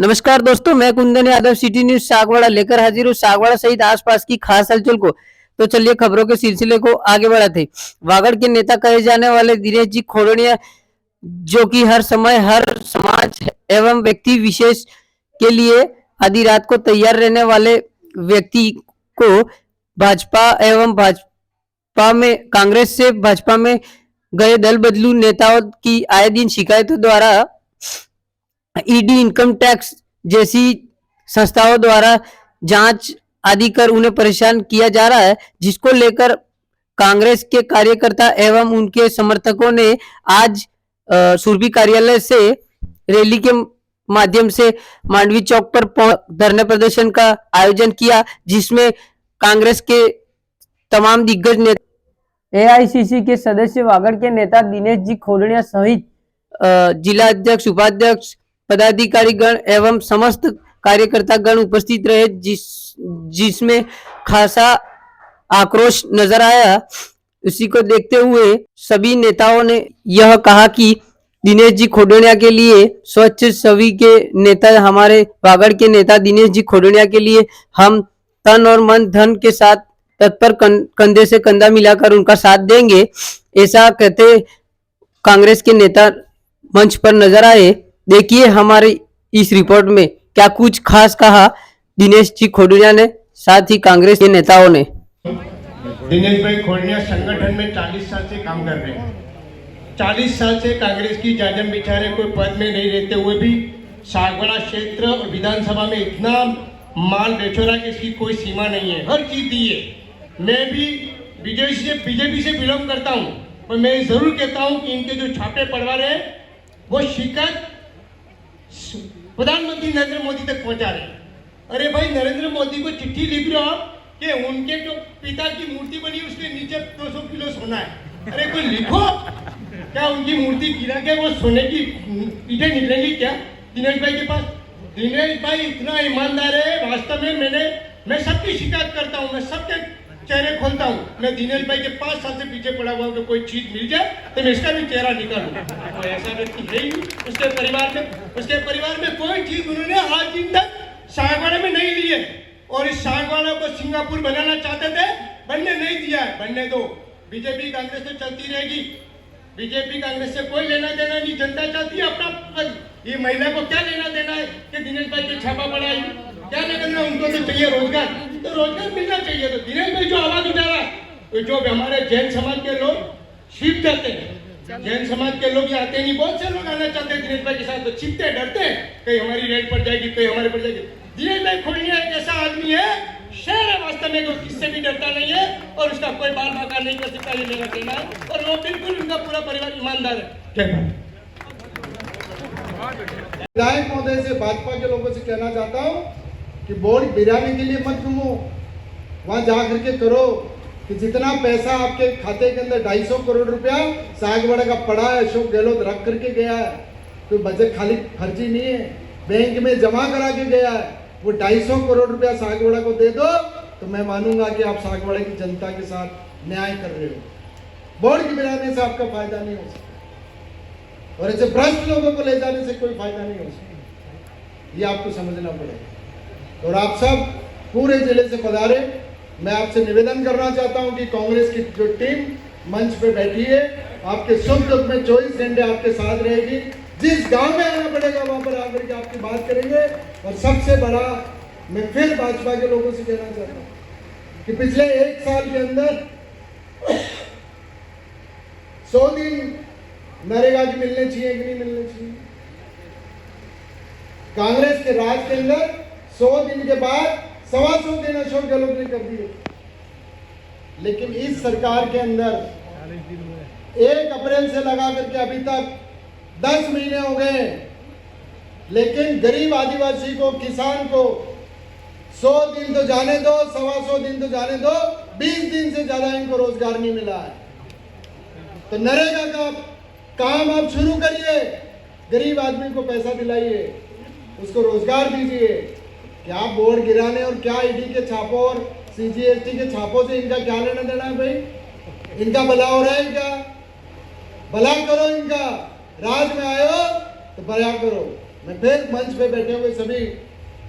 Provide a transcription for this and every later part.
नमस्कार दोस्तों, मैं कुंदन यादव सिटी न्यूज सागवाड़ा लेकर हाजिर हूँ सागवाड़ा सहित आसपास की खास हलचल को। तो चलिए खबरों के सिलसिले को आगे बढ़ाते। वागड़ के नेता कहे जाने वाले दिनेश जी खोड़निया, जो कि हर समय हर समाज एवं व्यक्ति विशेष के लिए आधी रात को तैयार रहने वाले व्यक्ति को भाजपा एवं भाजपा में कांग्रेस से भाजपा में गए दल बदलू नेताओं की आए दिन शिकायतों द्वारा ईडी, इनकम टैक्स जैसी संस्थाओं द्वारा जांच आदि कर उन्हें परेशान किया जा रहा है, जिसको लेकर कांग्रेस के कार्यकर्ता एवं उनके समर्थकों ने आज सुरभि कार्यालय से रैली के माध्यम से मांडवी चौक पर धरने प्रदर्शन का आयोजन किया, जिसमें कांग्रेस के तमाम दिग्गज नेता, एआईसीसी के सदस्य, वागड़ के नेता दिनेश जी खोड़निया सहित जिला अध्यक्ष, उपाध्यक्ष, पदाधिकारी गण एवं समस्त कार्यकर्ता गण उपस्थित रहे, जिसमें खासा आक्रोश नजर आया। उसी को देखते हुए सभी नेताओं ने यह कहा कि दिनेश जी खोड़निया के लिए, स्वच्छ छवि के नेता, हमारे वागड़ के नेता दिनेश जी खोड़निया के लिए हम तन और मन धन के साथ तत्पर कंधे से कंधा मिलाकर उनका साथ देंगे, ऐसा कहते कांग्रेस के नेता मंच पर नजर आए। देखिए हमारी इस रिपोर्ट में क्या कुछ खास कहा दिनेश जी खोड़निया ने, साथ ही कांग्रेस के नेताओं ने। दिनेश भाई खोड़निया संगठन में 40 साल से काम कर रहे हैं। 40 साल से कांग्रेस की जाजम बिछारे कोई पद में नहीं रहते हुए भी सागवाड़ा क्षेत्र और विधानसभा में इतना माल बेचोरा कि इसकी कोई सीमा नहीं है, हर चीज दी है। मैं भी बीजेपी से बिलोंग करता हूँ, पर मैं जरूर कहता हूँ कि इनके जो छापे पड़वा रहे हैं वो शिकायत प्रधानमंत्री नरेंद्र मोदी तक पहुंचा रहे हैं। अरे भाई, नरेंद्र मोदी को चिट्ठी लिख रहे हो कि उनके जो पिता की मूर्ति बनी उसके नीचे 200 किलो सोना है। अरे कोई लिखो, क्या उनकी मूर्ति गिरा के वो सोने की ईंटें निकलेंगी क्या दिनेश भाई के पास? दिनेश भाई इतना ईमानदार है, वास्तव में मैं सबकी शिकायत करता हूँ, मैं सबके चेहरे खोलता हूँ। मैं दिनेश भाई के 5 साल से पीछे पड़ा हुआ हूँ कि कोई चीज मिल जाए तो मैं इसका भी चेहरा निकालूं। तो ऐसा व्यक्ति है ही उसके परिवार में कोई चीज उन्होंने आज दिन तक सागवाड़ा में नहीं ली है। और इस सागवाड़ा को सिंगापुर बनाना चाहते थे, बनने नहीं दिया है। बनने दो, बीजेपी कांग्रेस तो चलती रहेगी, बीजेपी कांग्रेस से कोई लेना देना नहीं। जनता चाहती है अपना पद। ये महिला को क्या लेना देना है कि दिनेश भाई के छापा पड़ाई, क्या करना? उनको तो चाहिए रोजगार, तो रोजगार मिलना चाहिए। तो दिनेश भाई जो आवाज उठा रहा है, तो जो हमारे जैन समाज के लोग छिप जाते हैं, जैन समाज के लोग आते नहीं, बहुत से लोग आना चाहते हैं दिनेश भाई के साथ, तो छिपते डरते हैं कहीं हमारी रेड पड़ जाएगी, कहीं हमारे पड़ जाएगी। दिनेश भाई खोड़निया एक ऐसा आदमी है, शेर है वास्तव में, जो किससे भी डरता नहीं है और उसका कोई बाल बाका नहीं कर सकता, ये मेरा कहना है। और वो बिल्कुल उनका पूरा परिवार ईमानदार है। जय हिंद। विधायक महोदय से, भाजपा के लोगों से कहना चाहता हूँ कि वोट गिराने के लिए मत घूमो, वहां जा करके करो कि जितना पैसा आपके खाते के अंदर 250 करोड़ रुपया सागवाड़ा का पड़ा है, अशोक गहलोत रख करके गया है, तो बजट खाली खर्ची नहीं है, बैंक में जमा करा के गया है, वो 250 करोड़ रुपया सागवाड़ा को दे दो, तो मैं मानूंगा कि आप सागवाड़ा की जनता के साथ न्याय कर रहे हो। वोट गिराने से आपका फायदा नहीं हो सकता, और ऐसे भ्रष्ट लोगों को ले जाने से कोई फायदा नहीं हो सकता, ये आपको समझना पड़ेगा। और आप सब पूरे जिले से पधारे। मैं आपसे निवेदन करना चाहता हूं कि कांग्रेस की जो टीम मंच पे बैठी है, आपके सुख दुख में 24 घंटे आपके साथ रहेगी। जिस गांव में आना पड़ेगा वहां पर आकर के आपकी बात करेंगे। और सबसे बड़ा, मैं फिर भाजपा के लोगों से कहना चाहता हूं कि पिछले 1 साल के अंदर 100 दिन नरेगा की मिलने चाहिए कि नहीं मिलने चाहिए? कांग्रेस के राज के अंदर 100 दिन के बाद 125 दिन अशोक गहलोत ने कर दिए। लेकिन इस सरकार के अंदर 1 अप्रैल से लगा करके अभी तक 10 महीने हो गए, लेकिन गरीब आदिवासी को, किसान को 100 दिन तो जाने दो, 125 दिन तो जाने दो, 20 दिन से ज्यादा इनको रोजगार नहीं मिला है। तो नरेगा का काम आप शुरू करिए, गरीब आदमी को पैसा दिलाइए, उसको रोजगार दीजिए। क्या वोट गिराने और क्या ईडी के छापों और सीजीएसटी के छापों से इनका क्या लेना देना है भाई? इनका भला हो रहा है क्या? भला करो इनका, राज में आयो तो भला करो। मैं फिर मंच पे बैठे हुए सभी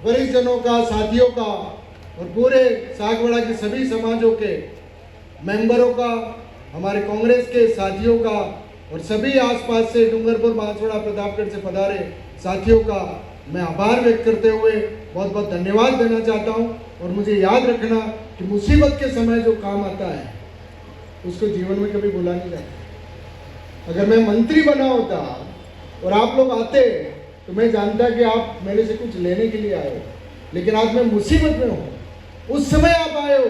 वरिष्ठ जनों का, साथियों का और पूरे सागवाड़ा के सभी समाजों के मेंबरों का, हमारे कांग्रेस के साथियों का और सभी आसपास से डूंगरपुर, बांसवाड़ा, प्रतापगढ़ से पधारे साथियों का मैं आभार व्यक्त करते हुए बहुत बहुत धन्यवाद देना चाहता हूं। और मुझे याद रखना कि मुसीबत के समय जो काम आता है उसको जीवन में कभी भूला नहीं जाता। अगर मैं मंत्री बना होता और आप लोग आते तो मैं जानता कि आप मेरे से कुछ लेने के लिए आए हो, लेकिन आज मैं मुसीबत में हूँ, उस समय आप आए हो,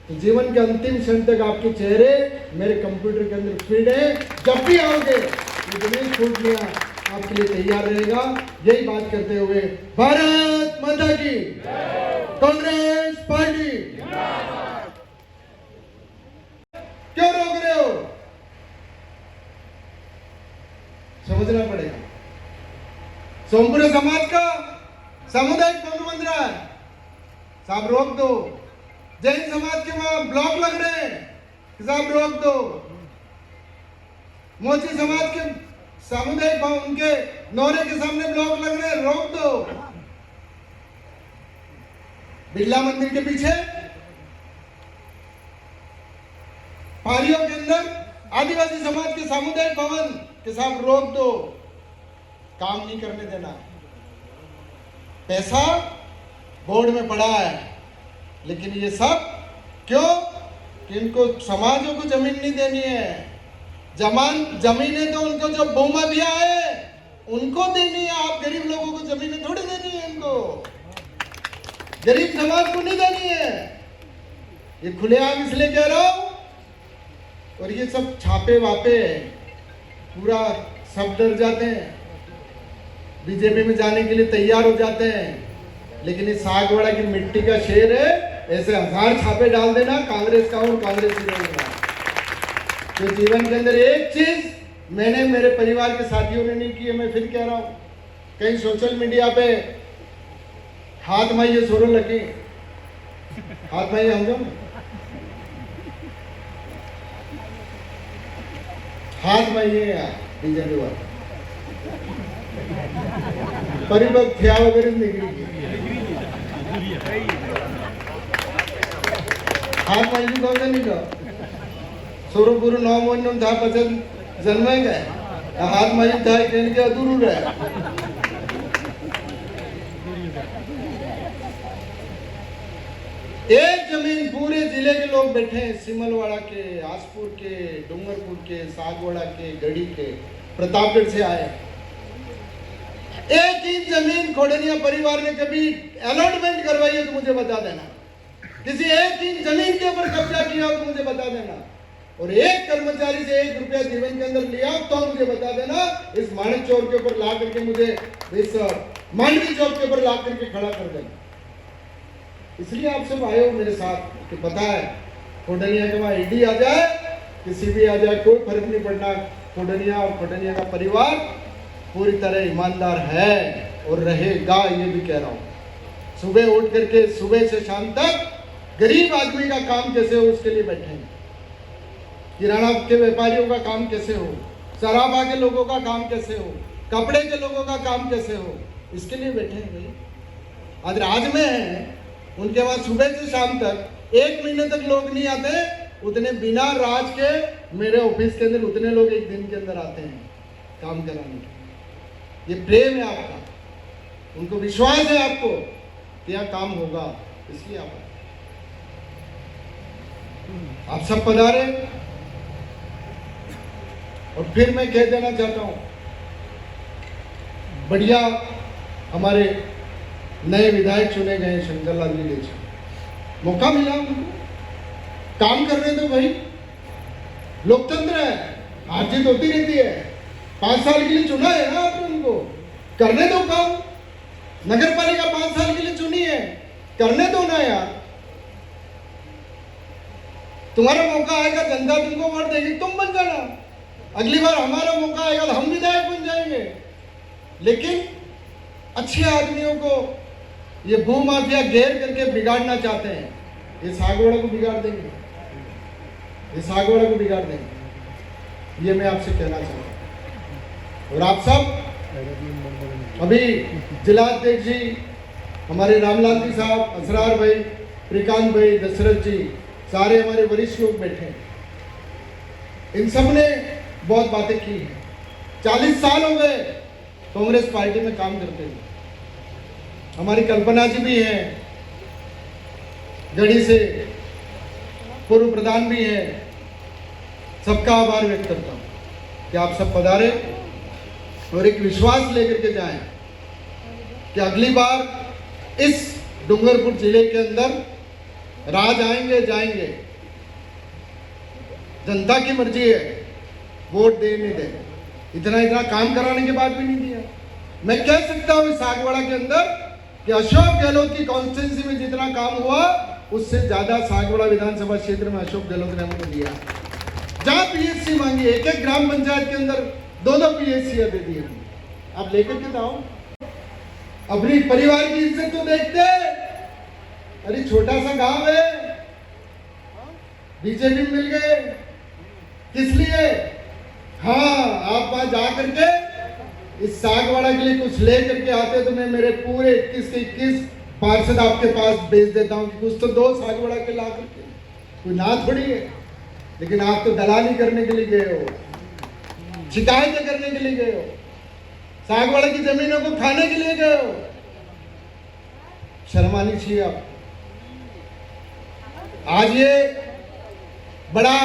तो जीवन के अंतिम क्षण तक आपके चेहरे मेरे कंप्यूटर के अंदर फीड है। जब भी आओगे ये जमीन छूट लिया आपके लिए तैयार रहेगा। यही बात करते हुए भारत माता की, कांग्रेस पार्टी। क्यों रोक रहे हो? समझना पड़ेगा। सोमपुर समाज का सामुदायिक भवन बन रहा है, साहब रोक दो। जैन समाज के वहां ब्लॉक लग रहे हैं, साहब रोक दो। मोची समाज के सामुदायिक भवन, उनके नौरे के सामने ब्लॉक लग रहे हैं, रोक दो। बिरला मंदिर के पीछे पारियों के अंदर आदिवासी समाज के सामुदायिक भवन के साथ रोक दो। काम नहीं करने देना। पैसा बोर्ड में पड़ा है, लेकिन ये सब क्यों? कि इनको समाजों को जमीन नहीं देनी है। जमीनें तो उनको जो बोमा दिया है उनको देनी है। आप गरीब लोगों को जमीनें थोड़ी देनी है, इनको गरीब समाज को नहीं देनी है। ये खुलेआम इसलिए कह रहा हूं। और ये सब छापे वापे पूरा सब डर जाते हैं, बीजेपी में जाने के लिए तैयार हो जाते हैं, लेकिन इस सागवाड़ा की मिट्टी का शेर है। ऐसे 1000 छापे डाल देना, कांग्रेस का और कांग्रेस ही रहेगा। तो जीवन के अंदर एक चीज मैंने मेरे परिवार के साथियों ने नहीं की है, मैं फिर कह रहा हूं। कहीं सोशल मीडिया पे हाथ माइये सोरो लगे, हाथ माइये हम जो हाथ माइये यार बीजेपी वाले परिपक्व थया वगैरह निकली हाथ माइये कौन नहीं का सोरो पूरो 9 महीनों था पसंद जन्मे गए हाथ माइये था के अधूरू रहे। एक जमीन पूरे जिले के लोग बैठे हैं, सिमलवाड़ा के, आसपुर के, डूंगरपुर के, सागवाड़ा के, गढ़ी के, प्रतापगढ़ से आए। एक ही जमीन खोडनिया परिवार ने कभी अलॉटमेंट करवाई है तो मुझे बता देना। किसी एक ही जमीन के ऊपर कब्जा किया हो तो मुझे बता देना। और एक कर्मचारी से 1 रुपया जीवन के अंदर लिया तो मुझे बता देना। इस माणिक चौक के ऊपर ला करके मुझे, इस मांडवी चौक के ऊपर ला करके खड़ा कर देना। इसलिए आप सब आए हो मेरे साथ कि पता है खोडनिया के वहां ईडी आ जाए, किसी भी आ जाए, कोई फर्क नहीं पड़ना। खोडनिया और खोडनिया का परिवार पूरी तरह ईमानदार है और रहेगा, ये भी कह रहा हूं। सुबह उठ करके सुबह से शाम तक गरीब आदमी का काम कैसे हो उसके लिए बैठेंगे, किराना के व्यापारियों का काम कैसे हो, शराबा के लोगों का काम कैसे हो, कपड़े के लोगों का काम कैसे हो, इसके लिए बैठे हैं भाई। आज राज में है, उनके वहां सुबह से शाम तक 1 महीने तक लोग नहीं आते, उतने बिना राज के मेरे ऑफिस के अंदर उतने लोग एक दिन के अंदर आते हैं काम कराने के। ये प्रेम है आपका, उनको विश्वास है आपको कि यह काम होगा, इसलिए आप सब पधारे। और फिर मैं कह देना चाहता हूं, बढ़िया हमारे नए विधायक चुने गए शंकर लाल लीलेच, मौका मिला उनको, काम करने दो भाई। लोकतंत्र है, हार जीत होती रहती है। 5 साल के लिए चुना है ना आपने उनको, करने दो काम। नगर पालिका 5 साल के लिए चुनी है, करने दो ना यार। तुम्हारा मौका आएगा, जनता तुमको वोट देगी, तुम बन जाना। अगली बार हमारा मौका आएगा तो हम विधायक बन जाएंगे। लेकिन अच्छे आदमियों को ये भू माफिया घेर करके बिगाड़ना चाहते हैं, ये सागवाड़ा को बिगाड़ देंगे, ये सागवाड़ा को बिगाड़ देंगे। ये मैं आपसे कहना चाहता हूँ। और आप सब अभी जिला अध्यक्ष जी, हमारे रामलाल जी साहब, असरार भाई, श्रीकांत भाई, दशरथ जी, सारे हमारे वरिष्ठ लोग बैठे हैं। इन सब ने बहुत बातें की हैं। 40 साल हो गए कांग्रेस पार्टी में काम करते हुए। हमारी कल्पना जी भी हैं, गढ़ी से पूर्व प्रधान भी हैं। सबका आभार व्यक्त करता हूं कि आप सब पधारे और एक विश्वास लेकर के जाएं कि अगली बार इस डूंगरपुर जिले के अंदर राज आएंगे जाएंगे, जनता की मर्जी है, वोट दे नहीं दे। इतना काम कराने के बाद भी नहीं दिया। मैं कह सकता हूं इस सागवाड़ा के अंदर कि अशोक गहलोत की कॉन्स्टिट्यूंसी में जितना काम हुआ उससे ज्यादा सागवाड़ा विधानसभा क्षेत्र में अशोक गहलोत ने हमको दिया। जहां पीएससी मांगी, एक एक ग्राम पंचायत के अंदर 2-2 पीएससी दे दिए। आप लेकर के आओ, अपनी परिवार की इज्जत तो देखते। अरे छोटा सा गांव है, बीजेपी मिल गए, किस लिए? हाँ, आप वहां जा करके इस सागवाड़ा के लिए कुछ ले करके आते तो मैं मेरे पूरे 21 के 21 पार्षद आपके पास भेज देता हूं कि कुछ तो दो सागवाड़ा के ला करके। कोई ना थोड़ी है, लेकिन आप तो दलाली करने के लिए गए हो, शिकायतें करने के लिए गए हो, सागवाड़ा की जमीनों को खाने के लिए गए हो। शर्म आनी चाहिए आप। आज ये बड़ा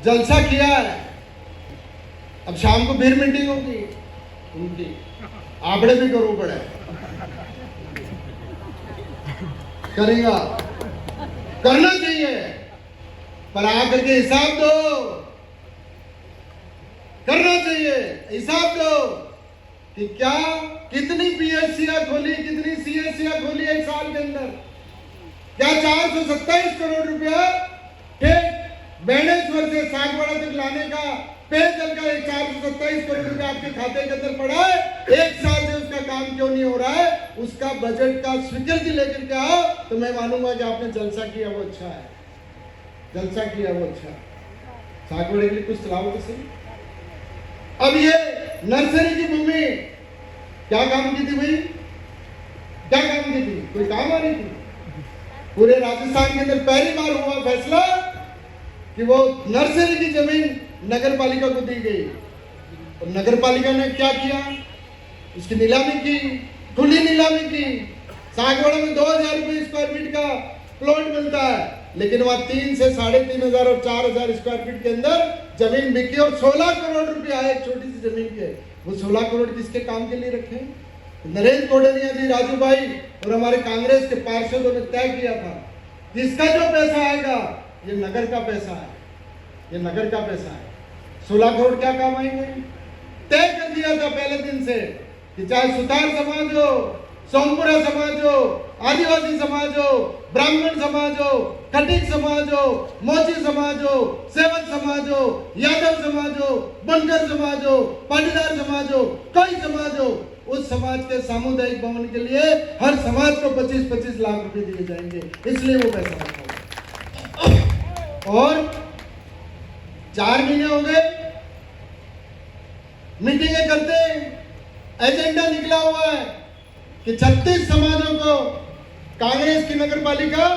जलसा किया है, अब शाम को फिर मीटिंग होगी उनकी, आपड़े भी करो पड़े करेगा, करना चाहिए, पर आकर के हिसाब दो, करना चाहिए हिसाब दो कि क्या कितनी पीएससीआं खोली, कितनी सीएससीआं खोली एक साल के अंदर। क्या 427 करोड़ रुपया ठीक बेणेश्वर से सागवाड़ा तक लाने का पेयजल का 427 करोड़ रुपया आपके खाते के अंदर पड़ा है। एक साल से उसका काम क्यों नहीं हो रहा है? उसका बजट का स्वीकृति लेकर के आओ तो मैं मानूंगा कि आपने जलसा किया वो अच्छा है, जलसा किया वो अच्छा है। सागवाड़े के लिए कुछ चलाओ तो सही। अब ये नर्सरी की भूमि क्या काम की थी भाई? क्या काम की थी? कोई काम आ रही थी? पूरे राजस्थान के अंदर पहली बार हुआ फैसला कि वो नर्सरी की जमीन नगर पालिका को दी गई। और नगर पालिका ने क्या किया? उसकी नीलामी की, खुली नीलामी की। सागवाड़ा में 2000 रुपये स्क्वायर फीट का प्लॉट मिलता है, लेकिन वहां 3 से 3500 और 4000 स्क्वायर फीट के अंदर जमीन बिकी और 16 करोड़ रुपए आए एक छोटी सी जमीन के। वो 16 करोड़ किसके काम के लिए रखे? नरेंद्र कोडनिया जी, राजू भाई और हमारे कांग्रेस के पार्षदों ने तय किया था कि इसका जो पैसा आएगा ये नगर का पैसा है, ये नगर का पैसा है। 16 करोड़ क्या काम आएंगे? तय कर दिया था पहले दिन से कि चाहे सुतार समाज हो, सोमपुरा समाज हो, आदिवासी समाज हो, ब्राह्मण समाज हो, खटीक समाज हो, मोची समाज हो, सेवक समाज हो, यादव समाज हो, बनकर समाज हो, पाटीदार समाज हो, कोई समाज हो, उस समाज के सामुदायिक भवन के लिए हर समाज को 25-25 लाख रुपए दिए जाएंगे। इसलिए वो पैसा रखा हुआ। और 4 महीने हो गए मीटिंगें करते, एजेंडा निकला हुआ है कि 36 समाजों को कांग्रेस की नगर पालिका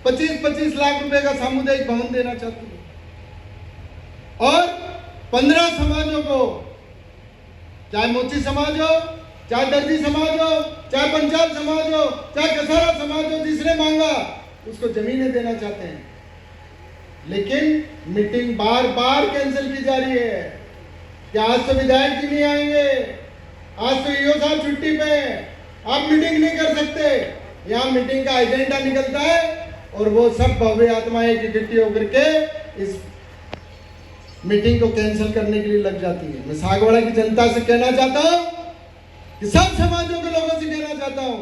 25-25 लाख रुपए का सामुदायिक भवन देना चाहती है। और 15 समाजों को, चाहे मोची समाज हो, चाहे दर्जी समाज हो, चाहे पंचाल समाज हो, चाहे कसारा समाज हो, जिसने मांगा उसको जमीनें देना चाहते हैं। लेकिन मीटिंग बार बार कैंसिल की जा रही है कि आज तो विधायक जी नहीं आएंगे, आज तो ईओ साहब छुट्टी पे, आप मीटिंग नहीं कर सकते। यहाँ मीटिंग का एजेंडा निकलता है और वो सब भव्य आत्माएं इकट्ठी होकर के इस मीटिंग को कैंसिल करने के लिए लग जाती है। मैं सागवाड़ा की जनता से कहना चाहता हूं कि सब समाजों के लोगों से कहना चाहता हूं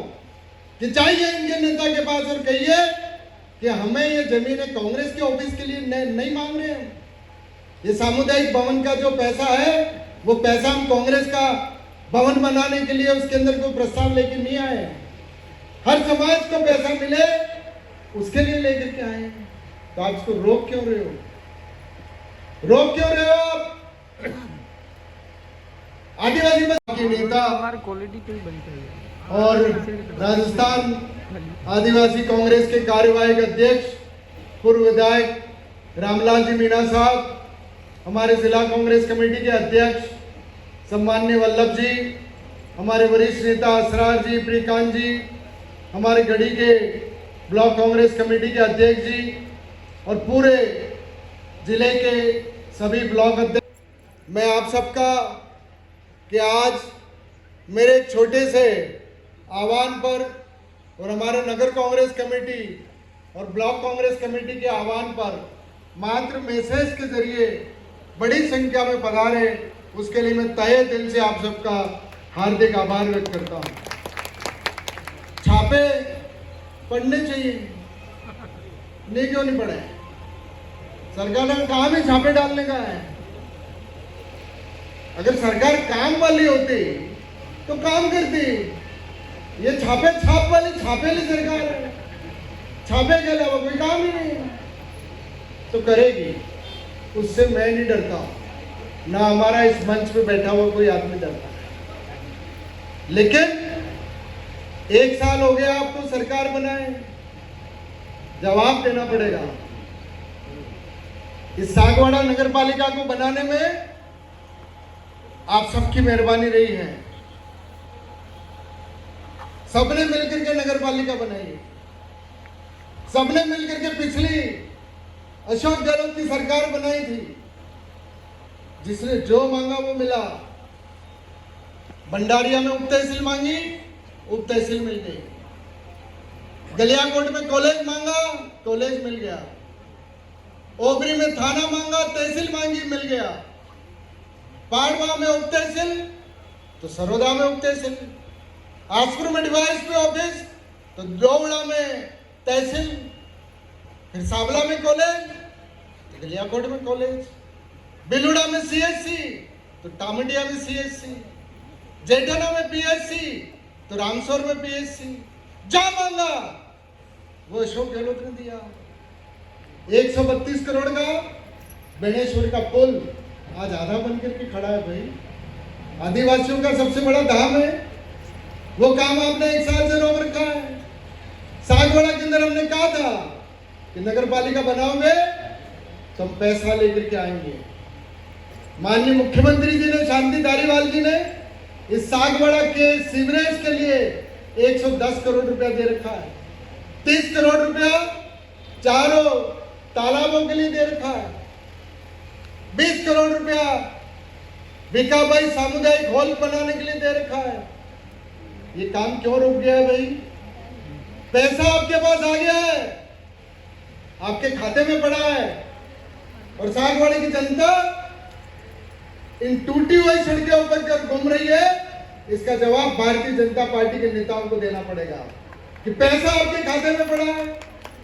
कि चाहिए इनके नेता के पास और कहिए कि हमें ये जमीनें कांग्रेस के ऑफिस के लिए नहीं मांग रहे हैं। ये सामुदायिक भवन का जो पैसा है वो पैसा हम कांग्रेस का भवन बनाने के लिए उसके अंदर कोई प्रस्ताव लेके नहीं आए। हर समाज को पैसा मिले उसके लिए लेकर के आए। तो आप इसको रोक क्यों रहे हो? रोक क्यों रहे हो? आदिवासी के नेता और राजस्थान आदिवासी कांग्रेस के कार्यवाहक अध्यक्ष पूर्व विधायक रामलाल जी मीणा साहब, हमारे जिला कांग्रेस कमेटी के अध्यक्ष सम्माननीय वल्लभ जी, हमारे वरिष्ठ नेता असरार जी, प्रीकांत जी, हमारे गढ़ी के ब्लॉक कांग्रेस कमेटी के अध्यक्ष जी और पूरे जिले के सभी ब्लॉक अध्यक्ष, मैं आप सबका कि आज मेरे छोटे से आह्वान पर और हमारे नगर कांग्रेस कमेटी और ब्लॉक कांग्रेस कमेटी के आह्वान पर मात्र मैसेज के जरिए बड़ी संख्या में पधारे, उसके लिए मैं तहे दिल से आप सबका हार्दिक आभार व्यक्त करता हूं। छापे पढ़ने चाहिए, नहीं क्यों नहीं पढ़े? सरकार ने कहा भी छापे डालने का है। अगर सरकार काम वाली होती तो काम करती। ये छापे छाप वाली छापेली सरकार है, छापे के अलावा कोई काम ही नहीं तो करेगी। उससे मैं नहीं डरता, ना हमारा इस मंच पे बैठा हुआ कोई आदमी डरता। लेकिन 1 साल हो गया आपको सरकार बनाए, जवाब देना पड़ेगा। इस सागवाड़ा नगर पालिका को बनाने में आप सबकी मेहरबानी रही है। सबने मिलकर के नगर पालिका बनाई, सबने मिलकर के पिछली अशोक गहलोत की सरकार बनाई थी, जिसने जो मांगा वो मिला। भंडारिया में उप तहसील मांगी, उप तहसील मिल गई। गलियाकोट में कॉलेज मांगा, कॉलेज मिल गया। ओबरी में थाना मांगा, तहसील मांगी, मिल गया। पाड़वा में उप तहसील तो सरोदा में उप तहसील, आसपुर में डीवाईएसपी ऑफिस तो दोवड़ा में तहसील, फिर सावला में कॉलेज तो गलियाकोट में कॉलेज, बिलुड़ा में सीएससी तो टामडिया में सीएससी, जेठाना में पीएससी तो रामसौर में पीएससी। जा मांगा वो अशोक गहलोत ने दिया। 132 करोड़ का बेणेश्वर का पुल आज आधा बन करके खड़ा है। भाई आदिवासियों का सबसे बड़ा धाम है, वो काम आपने 1 साल से रोक रखा है। सागवाड़ा के अंदर हमने कहा था कि नगर पालिका बनाओगे तो हम पैसा लेकर के आएंगे। माननीय मुख्यमंत्री जी ने, शांति धारीवाल जी ने इस सागवाड़ा के सीवरेज के लिए 110 करोड़ रुपया दे रखा है। 30 करोड़ रुपया चारों तालाबों के लिए दे रखा है। 20 करोड़ रुपया भिकाबाई सामुदायिक हॉल बनाने के लिए दे रखा है। ये काम क्यों रुक गया है भाई? पैसा आपके पास आ गया है, आपके खाते में पड़ा है, और सागवाड़े की जनता इन टूटी हुई सड़कों पर घूम रही है। इसका जवाब भारतीय जनता पार्टी के नेताओं को देना पड़ेगा कि पैसा आपके खाते में पड़ा है।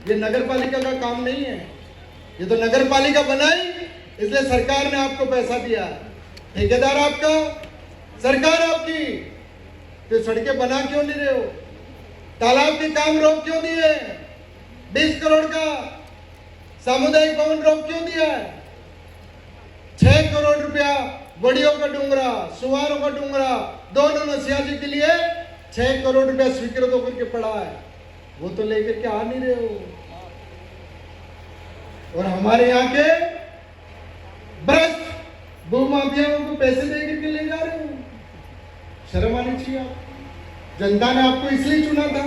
ये नगर पालिका का काम नहीं है, ये तो नगर पालिका बनाई इसलिए सरकार ने आपको पैसा दिया। ठेकेदार आपका, सरकार आपकी, तो सड़कें बना क्यों नहीं रहे हो? तालाब के काम रोक क्यों दिए? 20 करोड़ का सामुदायिक भवन रोक क्यों दिया है? 6 करोड़ रुपया बड़ियों का डूंगरा, सुवारों का डूंगरा, दोनों नसियाजी के लिए 6 करोड़ रुपया स्वीकृत होकर के पड़ा है, वो तो लेकर के आ नहीं रहे हो। और हमारे यहाँ के भ्रष्ट भूमाफियाओं को पैसे दे करके ले जा रहे हो। शर्म आनी चाहिए। जनता ने आपको इसलिए चुना था